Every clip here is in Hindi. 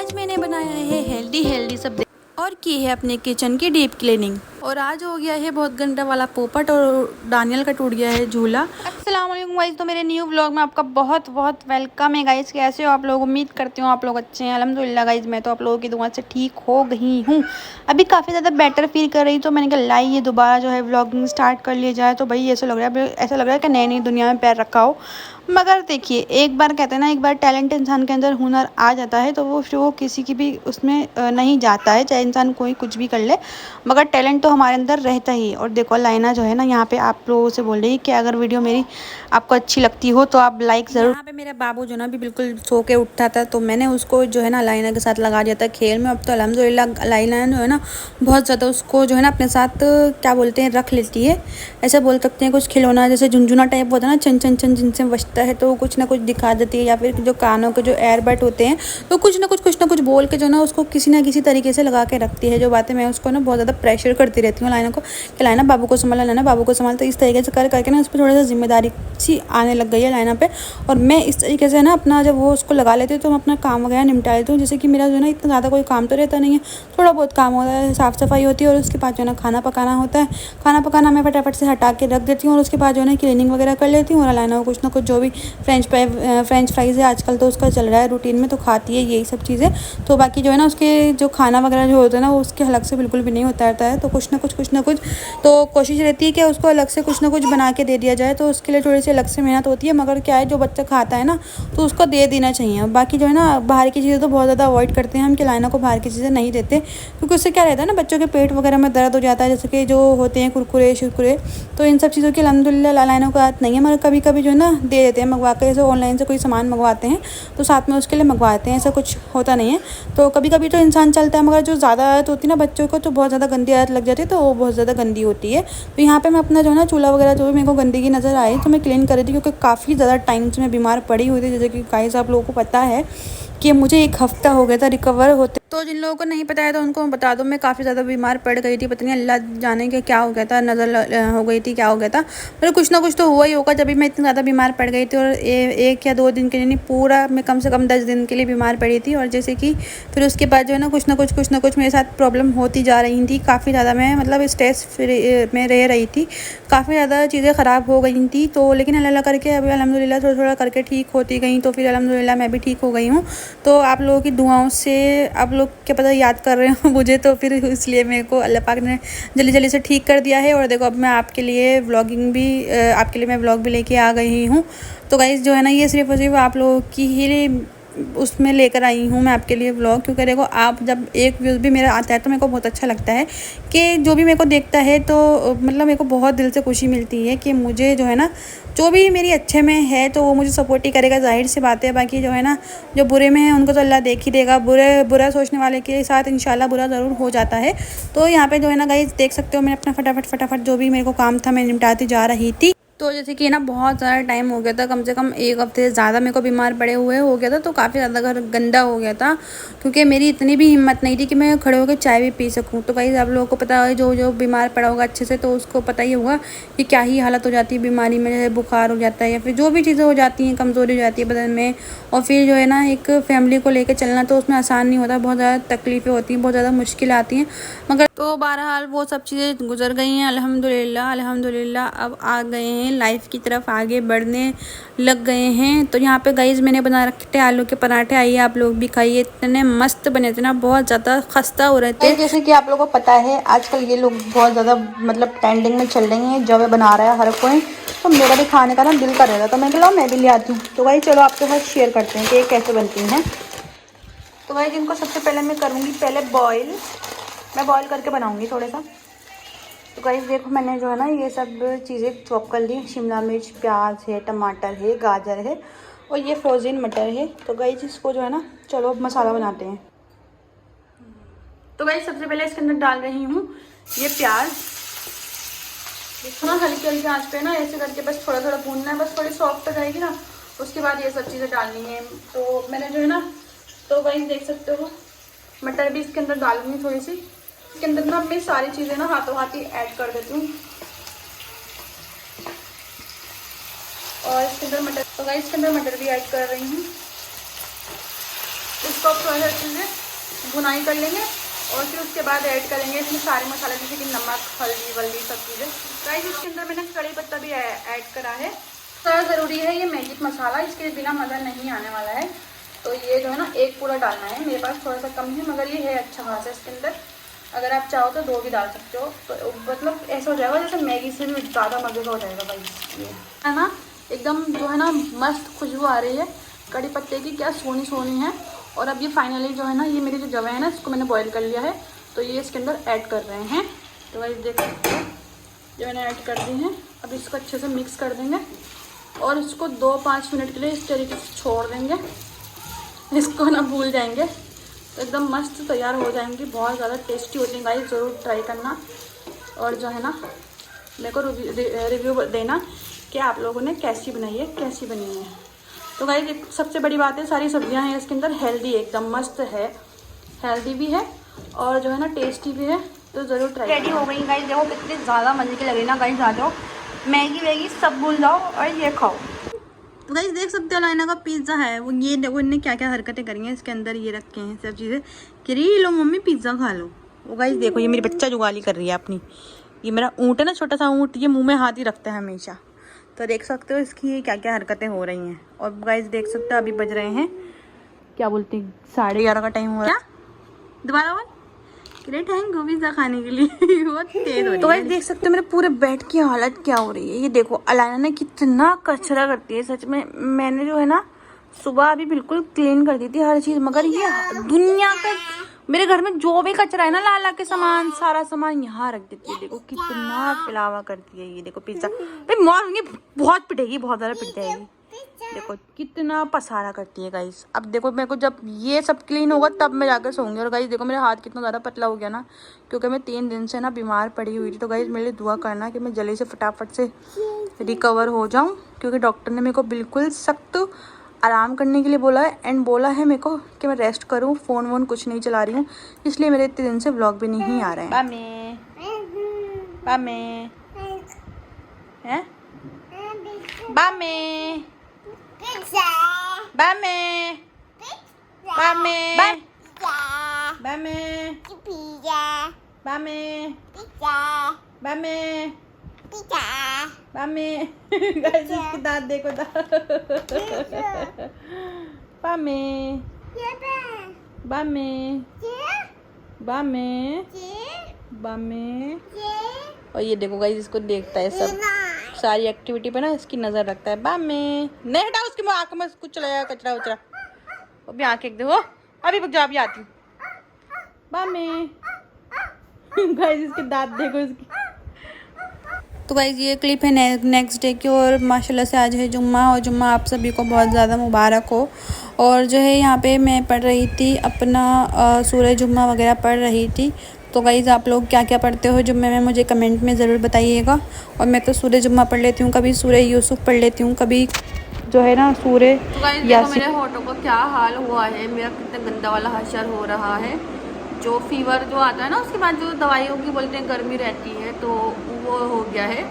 आज मैंने बनाया है हेल्दी हेल्दी सब और की है अपने किचन की डीप क्लीनिंग। और आज हो गया है बहुत गंदा वाला पोपट और डानियल का टूट गया है झूला। अस्सलाम वालेकुम गाइस, तो मेरे न्यू व्लॉग में आपका बहुत बहुत वेलकम है गाइस। कैसे हो आप लोग? उम्मीद करती हूँ आप लोग अच्छे हैं। अल्हम्दुलिल्लाह गाइस, मैं तो आप लोगों की दुआ से ठीक हो गई हूँ। अभी काफ़ी ज़्यादा बेटर फील कर रही, तो मैंने कहा लाई ये दोबारा जो है व्लॉगिंग स्टार्ट कर लिया जाए। तो भाई ऐसा लग रहा है कि नई नई दुनिया में पैर रखा हो। मगर देखिए, एक बार कहते हैं ना, एक बार टैलेंट इंसान के अंदर हुनर आ जाता है तो वो किसी की भी उसमें नहीं जाता है, चाहे इंसान कोई कुछ भी कर ले, मगर टैलेंट तो हमारे अंदर रहता ही। और देखो लाइना जो है ना, यहाँ पे आप लोगों से बोल रही है कि अगर वीडियो मेरी आपको अच्छी लगती हो तो आप लाइक ज़रूर। यहाँ पे मेरा बाबू जो ना भी बिल्कुल सो के उठता था, तो मैंने उसको जो है ना लाइना के साथ लगा दिया था खेल में। अब तो अल्हम्दुलिल्लाह लाइना जो है ना बहुत ज़्यादा उसको जो है ना अपने साथ क्या बोलते हैं रख लेती है, ऐसा बोल सकते हैं। कुछ खिलौना जैसे झुनझुना टाइप होता है ना, चन चन चन जिनसे बचता है, तो कुछ ना कुछ दिखा देती है। या फिर जो कानों के जो एयरबड होते हैं, तो कुछ ना कुछ बोल के जो ना उसको किसी ना किसी तरीके से लगा के रखती है। जो बातें मैं उसको ना बहुत ज़्यादा प्रेशर करती रहती हूँ लाइना को कि लाइना बाबू को संभाला, लाइना बाबू को संभाल। तो इस तरीके से कर करके ना उस पर थोड़ा सा जिम्मेदारी सी आने लग गई है लाइना पे। और मैं इस तरीके से ना अपना जब वो उसको लगा लेती हूँ तो मैं अपना काम वगैरह निपटा लेती हूँ। जैसे कि मेरा जो है ना इतना ज़्यादा कोई काम तो रहता नहीं है, थोड़ा बहुत काम होता है, साफ़ सफाई होती है और उसके बाद जो है ना खाना पकाना होता है। खाना पकाना मैं फटाफट से हटा के रख देती हूँ और उसके बाद जो है ना क्लीनिंग वगैरह कर लेती हूँ। और लाइना को कुछ ना कुछ जो भी फ्रेंच फ्राइज़ है आजकल तो उसका चल रहा है रूटीन में, तो खाती है यही सब चीज़ें। तो बाकी जो है ना उसके जो खाना वगैरह जो होता है ना वो उसके अलग से बिल्कुल भी नहीं उतारता है। तो कुछ ना कुछ तो कोशिश रहती है कि उसको अलग से कुछ ना कुछ बना के दे दिया जाए। तो उसके लिए थोड़ी सी अलग से मेहनत होती है, मगर क्या है जो बच्चा खाता है ना तो उसको दे देना चाहिए। बाकी जो है ना बाहर की चीज़ें तो बहुत ज़्यादा अवॉइड करते हैं हम कि लाइना को बाहर की चीज़ें नहीं देते, क्योंकि उससे क्या रहता है ना बच्चों के पेट वगैरह में दर्द हो जाता है, जैसे कि जो होते हैं कुरकुरे शुरकुरे। तो इन सब चीज़ों की अल्हम्दुलिल्लाह लाइना को आदत नहीं है, मगर कभी कभी जो है ना दे देते हैं मंगवा कर। जैसे ऑनलाइन से कोई सामान मंगवाते हैं तो साथ में उसके लिए मंगवाते हैं, ऐसा कुछ होता नहीं है। तो कभी कभी तो इंसान चलता है, मगर जो ज़्यादा आदत होती है ना बच्चों को, तो बहुत ज़्यादा गंदी आदत लग जाती है, तो वो बहुत ज़्यादा गंदी होती है। तो यहाँ पे मैं अपना जो है ना चूल्हा वगैरह जो भी मेरे को गंदगी नज़र आई तो मैं क्लीन कर रही थी, क्योंकि काफ़ी ज़्यादा टाइम से मैं बीमार पड़ी हुई थी। जैसे कि गाइस आप लोगों को पता है कि मुझे 1 हफ़्ता हो गया था रिकवर होते। तो जिन लोगों को नहीं पता है तो उनको बता दो, मैं काफ़ी ज़्यादा बीमार पड़ गई थी। पता नहीं अल्लाह जाने के क्या हो गया था, नज़र हो गई थी, क्या हो गया था, पर कुछ ना कुछ तो हुआ ही होगा। जब भी मैं इतनी ज़्यादा बीमार पड़ गई थी, और 1 या 2 दिन के लिए नहीं, पूरा मैं कम से कम 10 दिन के लिए बीमार पड़ी थी। और जैसे कि फिर उसके बाद जो है ना कुछ ना कुछ मेरे साथ प्रॉब्लम होती जा रही थी। काफ़ी ज़्यादा मैं मतलब स्ट्रेस में रह रही थी, काफ़ी ज़्यादा चीज़ें ख़राब हो गई थी। तो लेकिन अल्लाह करके अभी अल्हम्दुलिल्लाह थोड़ा थोड़ा करके ठीक होती गई। तो फिर अल्हम्दुलिल्लाह मैं भी ठीक हो गई हूँ। तो आप लोगों की दुआओं से आप लोग क्या पता याद कर रहे हो मुझे, तो फिर इसलिए मेरे को अल्लाह पाक ने जल्दी जल्दी से ठीक कर दिया है। और देखो अब मैं आपके लिए व्लॉगिंग भी आपके लिए मैं व्लॉग भी लेके आ गई हूँ। तो गाइस जो है ना ये सिर्फ और सिर्फ आप लोगों की ही उसमें लेकर आई हूँ मैं आपके लिए व्लॉग, क्योंकि देखो आप जब एक व्यूज़ भी मेरा आता है तो मेरे को बहुत अच्छा लगता है कि जो भी मेरे को देखता है तो मतलब मेरे को बहुत दिल से खुशी मिलती है कि मुझे जो है ना जो भी मेरी अच्छे में है तो वो मुझे सपोर्ट ही करेगा, जाहिर सी बात है। बाकी जो है ना जो बुरे में है उनको तो अल्लाह देख ही देगा, बुरा सोचने वाले के साथ इंशाल्लाह बुरा ज़रूर हो जाता है। तो यहाँ पे जो है ना गाइस देख सकते हो मैं अपना फटाफट जो भी मेरे को काम था मैं निपटाती जा रही थी। तो जैसे कि ना बहुत ज़्यादा टाइम हो गया था, कम से कम 1 हफ़्ते से ज़्यादा मेरे को बीमार पड़े हुए हो गया था। तो काफ़ी ज़्यादा घर गंदा हो गया था, क्योंकि मेरी इतनी भी हिम्मत नहीं थी कि मैं खड़े होकर चाय भी पी सकूं। तो भाई आप लोगों को पता है जो बीमार पड़ा होगा अच्छे से, तो उसको पता ही होगा कि क्या ही हालत हो जाती है बीमारी में। जैसे बुखार हो जाता है या फिर जो भी चीज़ें हो जाती हैं, कमज़ोरी हो जाती है बदन में। और फिर जो है ना एक फैमिली को लेकर चलना तो उसमें आसान नहीं होता, बहुत ज़्यादा तकलीफ़ें होती हैं, बहुत ज़्यादा मुश्किल आती हैं। मगर तो बहरहाल वो सब चीज़ें गुजर गई हैं अल्हम्दुलिल्लाह। अब आ गए हैं लाइफ की तरफ, आगे बढ़ने लग गए हैं। तो यहाँ पे गाइस मैंने बना रखे थे आलू के पराठे, आइए आप लोग भी खाइए। इतने मस्त बने थे ना, बहुत ज़्यादा खस्ता हो रहे थे। जैसे कि आप लोगों को पता है आजकल ये लोग बहुत ज़्यादा मतलब ट्रेंडिंग में चल रही हैं, जब बना रहा है हर कोई। तो मेरा भी खाने का ना दिल कर रहा था, तो मैं बोला मैं भी ले आती हूँ। तो भाई चलो आपके साथ शेयर करते हैं कि ये कैसे बनती हैं। तो भाई इनको सबसे पहले मैं करूँगी पहले बॉईल, मैं बॉईल करके बनाऊँगी थोड़ा सा। तो गाइस देखो मैंने जो है ना ये सब चीज़ें चॉप कर ली, शिमला मिर्च, प्याज है, टमाटर है, गाजर है और ये फ्रोज़न मटर है। तो गाइस इसको जो है ना चलो अब मसाला बनाते हैं। तो गाइस सबसे पहले इसके अंदर डाल रही हूँ ये प्याज। इसको ना हल्की हल्की आंच पे ना ऐसे करके बस थोड़ा थोड़ा भूनना है, बस थोड़ी सॉफ्ट हो जाएगी ना उसके बाद ये सब चीज़ें डालनी है। तो मैंने जो है ना तो गाइस देख सकते हो मटर भी इसके अंदर डालूंगी थोड़ी सी। इसके अंदर ना मैं सारी चीज़ें ना हाथों हाथ ही ऐड कर देती हूँ। और इसके अंदर मटर, तो गाइस इसके अंदर मटर भी ऐड कर रही हूँ। इसको अब थोड़ा सा अच्छे से भुनाई कर लेंगे और फिर उसके बाद ऐड करेंगे इसमें सारे मसाले, जैसे कि नमक, हल्दी वल्दी सब चीज़ें। गाइस इसके अंदर मैंने कड़ी पत्ता भी ऐड करा है। थोड़ा ज़रूरी है ये मैजिक मसाला, इसके बिना मज़ा नहीं आने वाला है। तो ये जो है ना एक पूरा डालना है, मेरे पास थोड़ा सा कम है मगर ये है अच्छा खासा इसके अंदर। अगर आप चाहो तो 2 भी डाल सकते हो, तो मतलब ऐसा हो जाएगा जैसे मैगी से भी ज़्यादा मज़े का हो जाएगा गाइस। ये है ना एकदम जो है ना मस्त खुशबू आ रही है कड़ी पत्ते की, क्या सोनी सोनी है। और अब ये फाइनली जो है ना ये मेरी जो जवे है ना इसको मैंने बॉईल कर लिया है, तो ये इसके अंदर ऐड कर रहे हैं। तो गाइस देख सकते हो जो मैंने ऐड कर दी हैं। अब इसको अच्छे से मिक्स कर देंगे और इसको 2-5 मिनट के लिए इस तरीके से छोड़ देंगे, इसको ना भूल जाएंगे तो एकदम मस्त तैयार हो जाएंगी। बहुत ज़्यादा टेस्टी होती हैं गाइस, ज़रूर ट्राई करना। और जो है ना मेरे को रिव्यू देना कि आप लोगों ने कैसी बनाई है, कैसी बनी है। तो गाइस एक सबसे बड़ी बात है सारी सब्जियां हैं इसके अंदर हेल्दी, एकदम मस्त है, हेल्दी भी है और जो है ना टेस्टी भी है, तो ज़रूर ट्राई। रेडी हो गई गाइस, देखो कितनी ज़्यादा मज़े की लग रही ना गाइस। आ जाओ, मैगी वैगी सब भूल जाओ और ये खाओ। तो गाइस देख सकते हो लाइना का पिज़्ज़ा है वो। ये देखो इनने क्या क्या हरकतें करी हैं इसके अंदर, ये रखे हैं सब चीज़ें कि री लो मम्मी पिज़्ज़ा खा लो। वो गाइस देखो ये मेरी बच्चा जुगाली कर रही है अपनी। ये मेरा ऊँट है ना, छोटा सा ऊँट, ये मुँह में हाथ ही रखता है हमेशा। तो देख सकते हो इसकी ये क्या क्या हरकतें हो रही हैं। और गाइस देख सकते हो अभी बज रहे हैं क्या बोलते हैं 11:30 का टाइम हो रहा है। दोबारा बोल, ग्रेट थैंक यू पिज़्ज़ा खाने के लिए बहुत तेज हो रही है। तो गाइस देख सकते हो मेरे पूरे बेड की हालत क्या हो रही है। ये देखो अलाना ने कितना कचरा करती है सच में। मैंने जो है ना सुबह अभी बिल्कुल क्लीन कर दी थी हर चीज़, मगर ये दुनिया का मेरे घर में जो भी कचरा है ना लाला के सामान, सारा सामान यहाँ रख देती है। देखो कितना पिलावा करती है। ये देखो पिज़्ज़ा भाई मौत बहुत पिटेगी, बहुत ज़्यादा पिट जाएगी। देखो कितना पसारा करती है गाइस। अब देखो मेरे को जब ये सब क्लीन होगा तब मैं जाकर सोऊंगी। और गाइस देखो मेरा हाथ कितना ज़्यादा पतला हो गया ना, क्योंकि मैं 3 दिन से ना बीमार पड़ी हुई थी। तो गाइस मेरे लिए दुआ करना कि मैं जल्दी से फटाफट से रिकवर हो जाऊँ, क्योंकि डॉक्टर ने मेरे को बिल्कुल सख्त आराम करने के लिए बोला है एंड बोला है मेरे को कि मैं रेस्ट करूँ, फ़ोन वोन कुछ नहीं चला रही हूँ, इसलिए मेरे इतने दिन से व्लॉग भी नहीं आ रहे हैं। बामे हैं बामे बामे बामे बामे बामे बामे बामे गाइस इसके दांत देखो बामे बामे बामे बामे। और ये देखो गाइस इसको देखता है सब, सारी एक्टिविटी पे ना इसकी नज़र रखता है। बामे नहीं हटाओ उसकी आँख में कुछ चला जाएगा कचरा उचरा। अभी आँख एक देखो, अभी रुक जाओ, अभी आती हूँ। बामे गाइस इसके दांत देखो इसकी। तो गाइस ये क्लिप है नेक्स्ट डे की, और माशाल्लाह से आज है जुम्मा, और जुम्मा आप सभी को बहुत ज़्यादा मुबारक हो। और जो है यहाँ पे मैं पढ़ रही थी अपना सूरह जुम्मा वगैरह पढ़ रही थी। तो गाइस आप लोग क्या क्या पढ़ते हो जुम्मे में मुझे कमेंट में ज़रूर बताइएगा। और मैं तो सूरह जुम्मा पढ़ लेती हूँ, कभी सूरह यूसुफ पढ़ लेती हूँ, कभी जो है ना सूरह। तो गाइस देखो मेरे होठों का क्या हाल हुआ है, मेरा कितना गंदा वाला हशर हो रहा है। जो फीवर जो आता है ना उसके बाद जो दवाइयों की बोलते हैं गर्मी रहती है, तो वो हो गया है।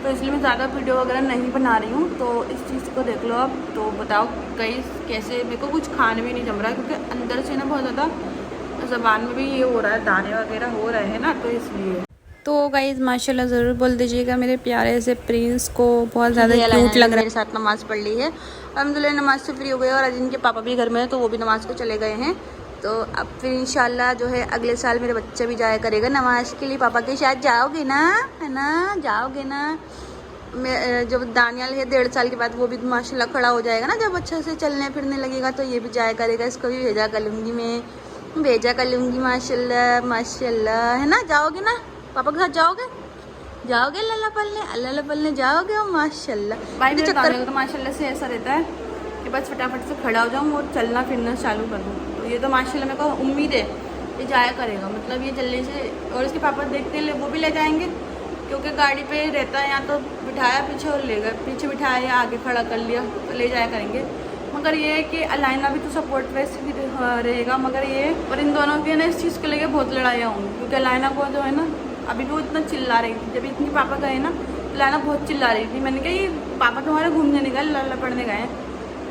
तो इसलिए मैं ज़्यादा वीडियो वगैरह नहीं बना रही हूँ। तो इस चीज़ को देख लो आप, तो बताओ गाइस कैसे। मेरे को कुछ खाने भी नहीं जम रहा, क्योंकि अंदर से ना बहुत ज़्यादा ज़बान में भी ये हो रहा है, दाने वगैरह हो रहे हैं ना, तो इसलिए। तो गाइस माशाल्लाह ज़रूर बोल दीजिएगा मेरे प्यारे से प्रिंस को, बहुत ज़्यादा क्यूट लग रहा है। मेरे साथ नमाज़ पढ़ ली है, अल्हम्दुलिल्लाह नमाज़ से फ्री हो गए। और आज इनके पापा भी घर में है, तो वो भी नमाज़ को चले गए हैं। तो अब फिर इंशाल्लाह जो है अगले साल मेरे बच्चा भी जाया करेगा नमाज के लिए। पापा के शायद जाओगे ना, है ना, जाओगे ना। जब दानियाल है 1.5 साल के बाद, वो भी माशाल्लाह खड़ा हो जाएगा ना, जब अच्छे से चलने फिरने लगेगा, तो ये भी जाया करेगा। इसको भी भेजा कर लूँगी मैं, भेजा कर लूँगी माशाल्लाह माशाल्लाह, है ना। जाओगे ना पापा के साथ, जाओगे अल्लाह पलने जाओगे और माशाल्लाह। भाई मेरे दानियाल तो माशाल्लाह से ऐसा रहता है कि बस फटाफट से खड़ा हो जाऊँ और चलना फिरना चालू कर दूँ। तो ये तो माशाल्लाह मेरे को उम्मीद है ये जाया करेगा, मतलब ये चलने से। और इसके पापा देखते हैं वो भी ले जाएंगे, क्योंकि गाड़ी पे रहता है, यहाँ तो बिठाया पीछे और ले गए, पीछे बिठाया या आगे खड़ा कर लिया, तो ले जाया करेंगे। मगर ये है कि अलाइना भी तो सपोर्ट वैसे भी रहेगा, मगर ये और इन दोनों की ना इस चीज़ को लेकर बहुत लड़ाइयाँ होंगी। क्योंकि अलाइना को जो है ना अभी भी वो इतना चिल्ला रही थी, जब इतनी पापा गए ना अलाइना बहुत चिल्ला रही थी। मैंने कहा ये पापा तुम्हारे घूमने निकल, लल्ला पढ़ने गए हैं।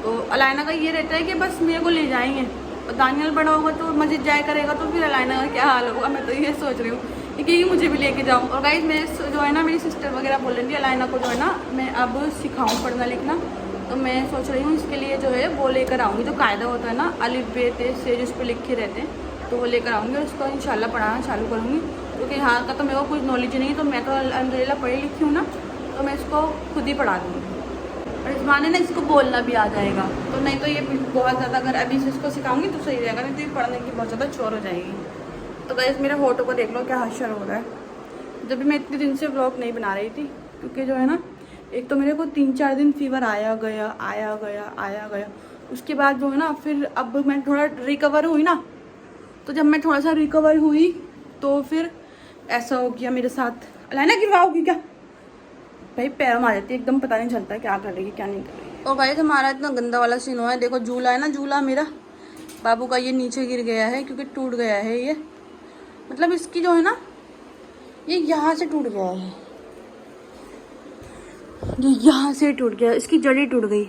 तो अलाइना का ये रहता है कि बस मेरे को ले जाएंगे, और दानियल बड़ा होगा तो मस्जिद जाया करेगा तो फिर अलाइना का क्या हाल होगा। मैं तो ये सोच रही हूँ कि मुझे भी लेके जाऊँ। और गाइस मेरे जो है ना, मेरी सिस्टर वगैरह बोल रही थी अलाइना को जो है ना मैं अब सिखाऊँ पढ़ना लिखना। तो मैं सोच रही हूँ इसके लिए जो है वो लेकर आऊँगी, जो कायदा होता है ना अलिफ बे ते से जिस पर लिखे रहते हैं, तो वो लेकर आऊँगी और उसको इंशाल्लाह पढ़ाना चालू करूँगी। क्योंकि यहाँ का तो मेरे को कुछ नॉलेज नहीं है, तो मैं तो अल्हम्दुलिल्लाह पढ़ी लिखी हूँ ना, तो मैं इसको खुद ही पढ़ा दूँगी। और इस बहाने ना इसको बोलना भी आ जाएगा, तो नहीं तो ये बहुत ज़्यादा अगर अभी से इसको सिखाऊंगी तो सही रहेगा, नहीं तो ये पढ़ने की बहुत ज़्यादा चोर हो जाएगी। तो गाइस मेरे फोटो को देख लो क्या हशर हो रहा है। जब भी मैं इतने दिन से व्लॉग नहीं बना रही थी, क्योंकि जो है ना एक तो मेरे को 3-4 दिन फीवर आया गया। उसके बाद जो है ना फिर अब मैं थोड़ा रिकवर हुई ना, तो जब मैं थोड़ा सा रिकवर हुई तो फिर ऐसा हो गया मेरे साथ। अलाइना गिरवाओगी क्या भाई, पैर मार देती है एकदम, पता नहीं चलता है क्या कर रही है क्या नहीं कर रही है। और गाइस हमारा इतना गंदा वाला सीन हुआ है, देखो झूला है ना, झूला मेरा बाबू का ये नीचे गिर गया है क्योंकि टूट गया है ये, मतलब इसकी जो है ना ये यहाँ से टूट गया है, ये यहाँ से टूट गया, इसकी जड़ी टूट गई।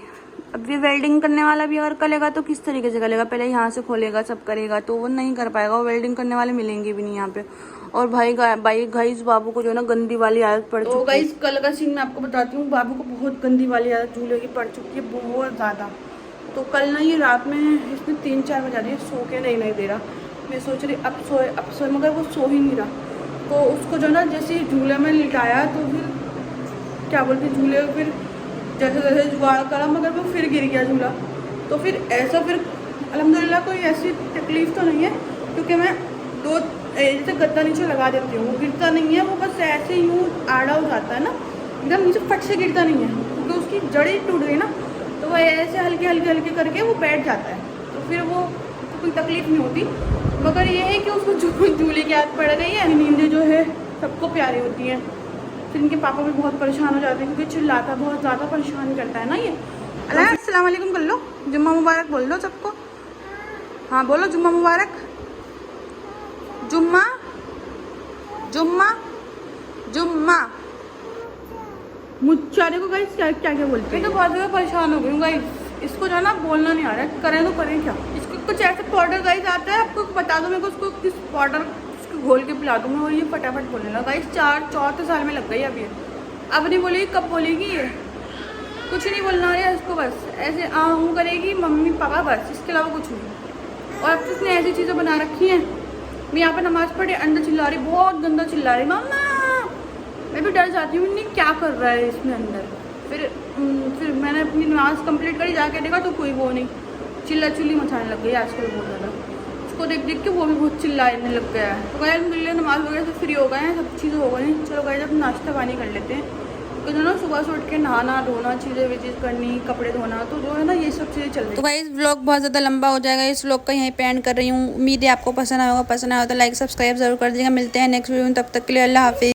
अब ये वेल्डिंग करने वाला भी अगर करेगा तो किस तरीके से करेगा, पहले यहाँ से खोलेगा सब करेगा, तो वो नहीं कर पाएगा, वो वेल्डिंग करने वाले मिलेंगे भी नहीं यहाँ पे। और भाई गाइस बाबू को जो है ना गंदी वाली आदत पड़ चुकी है। तो गाइस कल का सीन मैं आपको बताती हूँ, बाबू को बहुत गंदी वाली आदत झूले की पड़ चुकी है, बहुत ज़्यादा। तो कल ना ये रात में इसने 3-4 बजा दिए, सो के नहीं दे रहा। मैं सोच रही अब सोए मगर वो सो ही नहीं रहा। तो उसको जो ना जैसे झूले में लिटाया तो फिर क्या बोलते झूले, फिर जैसे जुगाड़ करा मगर वो फिर गिर गया झूला। तो फिर ऐसा फिर अल्हम्दुलिल्लाह कोई ऐसी तकलीफ़ तो नहीं है, क्योंकि मैं जैसे गद्दा नीचे लगा देती हूँ, वो गिरता नहीं है, वो बस ऐसे यूँ आड़ा हो जाता है ना, एकदम नीचे फट से गिरता नहीं है, क्योंकि उसकी जड़ी टूट गई ना, तो वो ऐसे हल्के करके वो बैठ जाता है, तो फिर वो कोई तकलीफ़ नहीं होती। मगर ये है कि उसको झूले की आदत पड़ गई है। नींदें जो है सबको प्यारी होती हैं, फिर इनके पापा भी बहुत परेशान हो जाते हैं क्योंकि चिल्लाता बहुत ज़्यादा परेशान करता है ना ये। अस्सलाम वालेकुम कर लो, जुम्मा मुबारक बोल दो सबको। हाँ बोलो जुम्मा मुबारक, जुम्मा जुम्मा जुम्मा। मुझे को गाइस क्या क्या बोलते हैं, तो बहुत ज़्यादा परेशान हो गई हूँ गाइस, इसको जो है ना बोलना नहीं आ रहा है, करें तो करें क्या। इसको कुछ ऐसे पाउडर गाइस आता है, आपको बता दो मेरे को उसको किस पाउडर घोल के पिला दूँ मैं, और ये फटाफट बोलने लगा गाइस। 4 साल में लग गई अभी, अब नहीं बोलेगी, कब बोलेगी ये, कुछ नहीं बोलना है इसको, बस ऐसे हूँ करेगी मम्मी पापा, बस इसके अलावा कुछ नहीं। और अब तो इसने ऐसी चीज़ें बना रखी हैं, मैं यहाँ पर नमाज़ पढ़े अंदर चिल्ला रही, बहुत गंदा चिल्ला रही मम्मा, मैं भी डर जाती हूँ नहीं क्या कर रहा है इसमें अंदर। फिर मैंने अपनी नमाज़ कंप्लीट करी, जाके देखा तो कोई वो नहीं, चिल्ली मचाने लग गई आजकल बहुत ज़्यादा, उसको देख के वो भी बहुत चिल्लाने लग गया है। तो गए अल्हम्दुलिल्लाह नमाज़ वगैरह से फ्री हो गए हैं, सब चीज़ें हो गई हैं। चलो गए जब नाश्ता पानी कर लेते हैं, तो जो ना सुबह से उठ के नहाना धोना, चीज़ें करनी, कपड़े धोना, तो जो है ना ये सब चीज़ें चल रही है। तो भाई व्लॉग बहुत ज़्यादा लंबा हो जाएगा, इस व्लॉग का यहीं पे एंड कर रही हूँ। उम्मीद है आपको पसंद आया होगा, पसंद आया हो तो लाइक सब्सक्राइब जरूर कर दीजिएगा। मिलते हैं नेक्स्ट वीडियो में, तब तक के लिए अल्लाह हाफिज़।